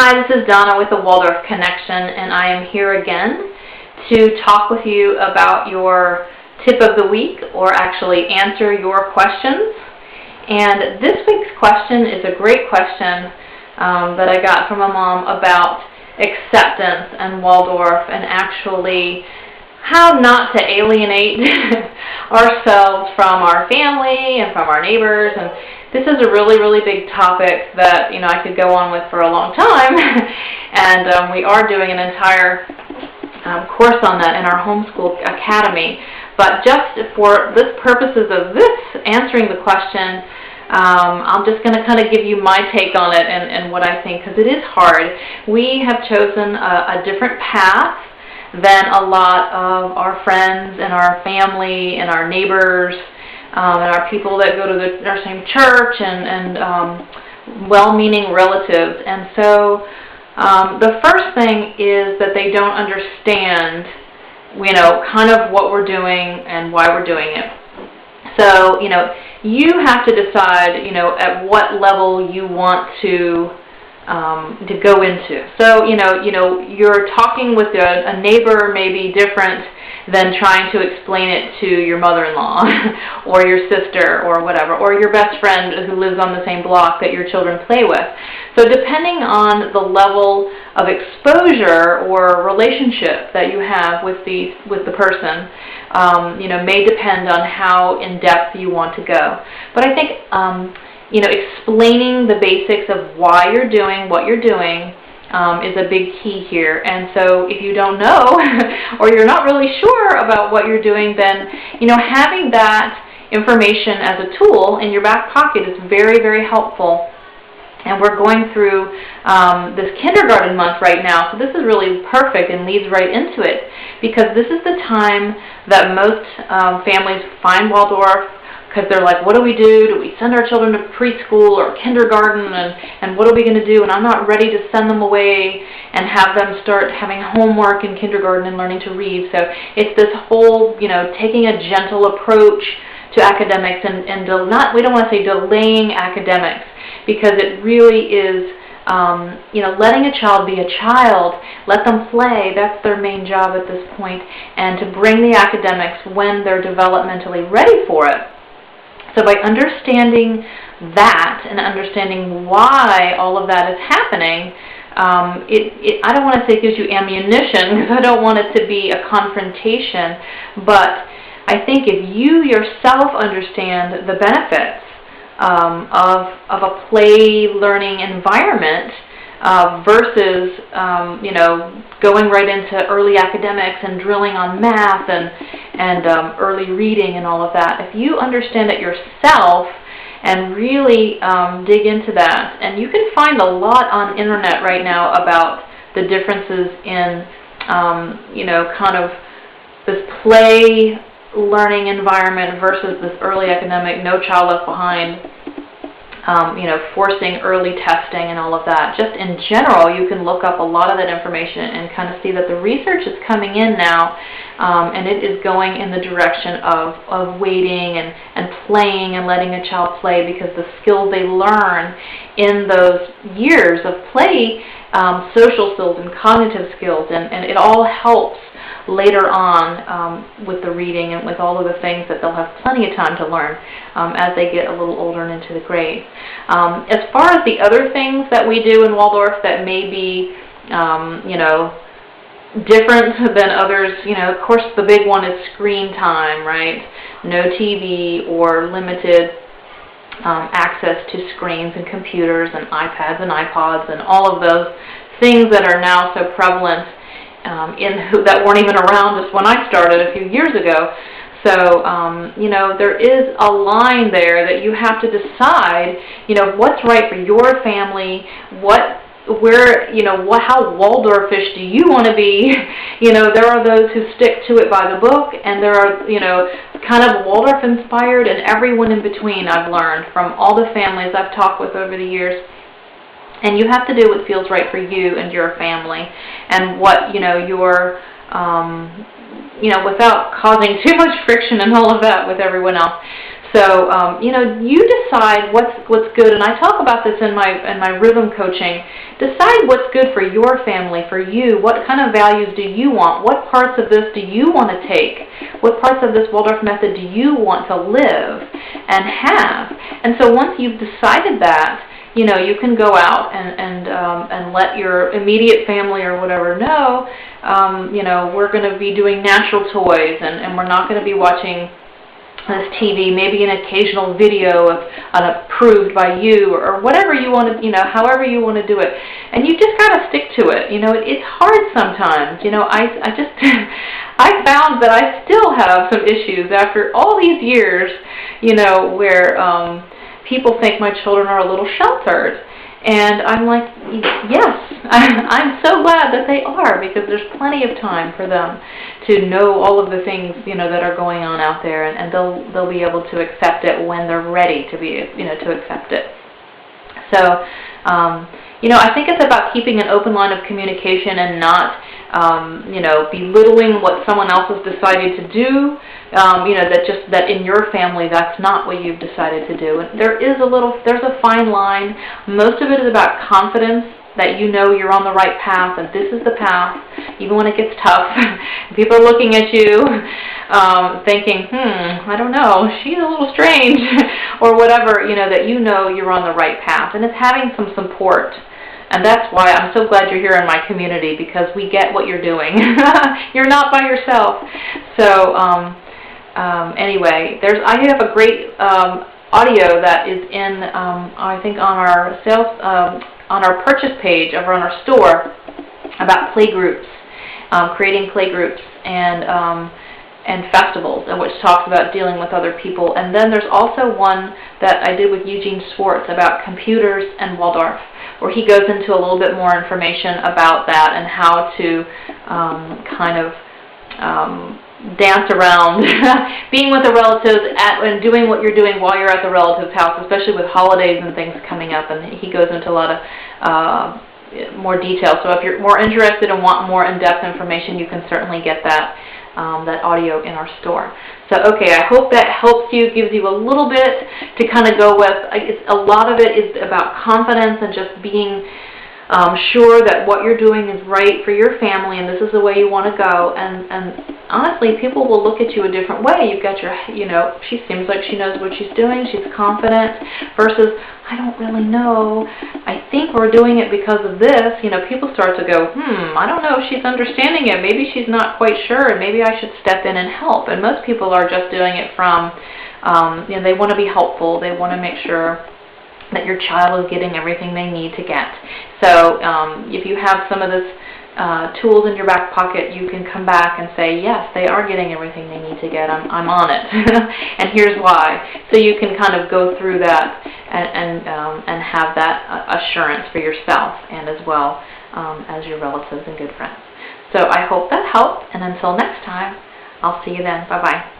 Hi, this is Donna with the Waldorf Connection, and I am here again to talk with you about your tip of the week, or actually answer your questions. And this week's question is a great question that I got from a mom about acceptance and Waldorf, and actually how not to alienate ourselves from our family and from our neighbors. And this is a really, really big topic that I could go on with for a long time, and we are doing an entire course on that in our homeschool academy. But just for the purposes of this answering the question, I'm just going to kind of give you my take on it and what I think, because it is hard. We have chosen a different path than a lot of our friends and our family and our neighbors and our people that go to our same church and well-meaning relatives. And so the first thing is that they don't understand, kind of what we're doing and why we're doing it. So, you have to decide, at what level you want to go into. So, you're talking with a neighbor may be different than trying to explain it to your mother-in-law or your sister or whatever, or your best friend who lives on the same block that your children play with. So depending on the level of exposure or relationship that you have with the person, may depend on how in-depth you want to go. But I think explaining the basics of why you're doing what you're doing is a big key here. And so if you don't know or you're not really sure about what you're doing, then having that information as a tool in your back pocket is very, very helpful. And we're going through this kindergarten month right now, so this is really perfect and leads right into it, because this is the time that most families find Waldorf, because they're like, what do we do? Do we send our children to preschool or kindergarten, and what are we going to do? And I'm not ready to send them away and have them start having homework in kindergarten and learning to read. So it's this whole, taking a gentle approach to academics, and we don't want to say delaying academics, because it really is, letting a child be a child, let them play. That's their main job at this point, and to bring the academics when they're developmentally ready for it. So by understanding that and understanding why all of that is happening, I don't want to say it gives you ammunition, because I don't want it to be a confrontation, but I think if you yourself understand the benefits of a play learning environment versus going right into early academics and drilling on math and early reading and all of that, if you understand it yourself and really dig into that, and you can find a lot on internet right now about the differences in kind of this play learning environment versus this early academic, No Child Left Behind, forcing early testing and all of that. Just in general, you can look up a lot of that information and kind of see that the research is coming in now, and it is going in the direction of waiting and playing and letting a child play, because the skills they learn in those years of play, social skills and cognitive skills, and it all helps later on with the reading and with all of the things that they'll have plenty of time to learn as they get a little older and into the grades. As far as the other things that we do in Waldorf that may be, different than others, of course the big one is screen time, right? No TV or limited access to screens and computers and iPads and iPods and all of those things that are now so prevalent that weren't even around just when I started a few years ago. So, there is a line there that you have to decide, what's right for your family, how Waldorfish do you want to be? There are those who stick to it by the book, and there are, kind of Waldorf inspired, and everyone in between, I've learned from all the families I've talked with over the years. And you have to do what feels right for you and your family, and what, your, without causing too much friction and all of that with everyone else. So, you decide what's good, and I talk about this in my rhythm coaching. Decide what's good for your family, for you. What kind of values do you want? What parts of this do you want to take? What parts of this Waldorf method do you want to live and have? And so once you've decided that, you can go out and let your immediate family or whatever know, we're going to be doing natural toys, and we're not going to be watching this TV, maybe an occasional video of approved by you, or whatever you want to, however you want to do it. And you just got to stick to it. It's hard sometimes. I found that I still have some issues after all these years, where people think my children are a little sheltered. And I'm like, yes, I'm so glad that they are, because there's plenty of time for them to know all of the things, that are going on out there, and they'll be able to accept it when they're ready to be, to accept it. So, I think it's about keeping an open line of communication and not, belittling what someone else has decided to do. That in your family, that's not what you've decided to do. And there's a fine line. Most of it is about confidence, that you're on the right path, and this is the path, even when it gets tough. People are looking at you, thinking, I don't know, she's a little strange, or whatever, that you're on the right path. And it's having some support. And that's why I'm so glad you're here in my community, because we get what you're doing. You're not by yourself. So, anyway, I have a great audio that is in, I think, on our on our purchase page over on our store, about play groups, creating play groups and festivals, which talks about dealing with other people. And then there's also one that I did with Eugene Schwartz about computers and Waldorf, where he goes into a little bit more information about that and how to dance around being with the relatives and doing what you're doing while you're at the relative's house, especially with holidays and things coming up. And he goes into a lot of more detail. So if you're more interested and want more in-depth information, you can certainly get that audio in our store. So, okay, I hope that helps you, gives you a little bit to kind of go with. A lot of it is about confidence and just being sure that what you're doing is right for your family, and this is the way you want to go. And honestly, people will look at you a different way. You've got your, she seems like she knows what she's doing. She's confident, versus, I don't really know. I think we're doing it because of this. People start to go, I don't know if she's understanding it. Maybe she's not quite sure, and maybe I should step in and help. And most people are just doing it from, they want to be helpful. They want to make sure that your child is getting everything they need to get. So if you have some of this tools in your back pocket, you can come back and say, yes, they are getting everything they need to get. I'm on it, and here's why. So you can kind of go through that and have that assurance for yourself, and as well as your relatives and good friends. So I hope that helped, and until next time, I'll see you then. Bye-bye.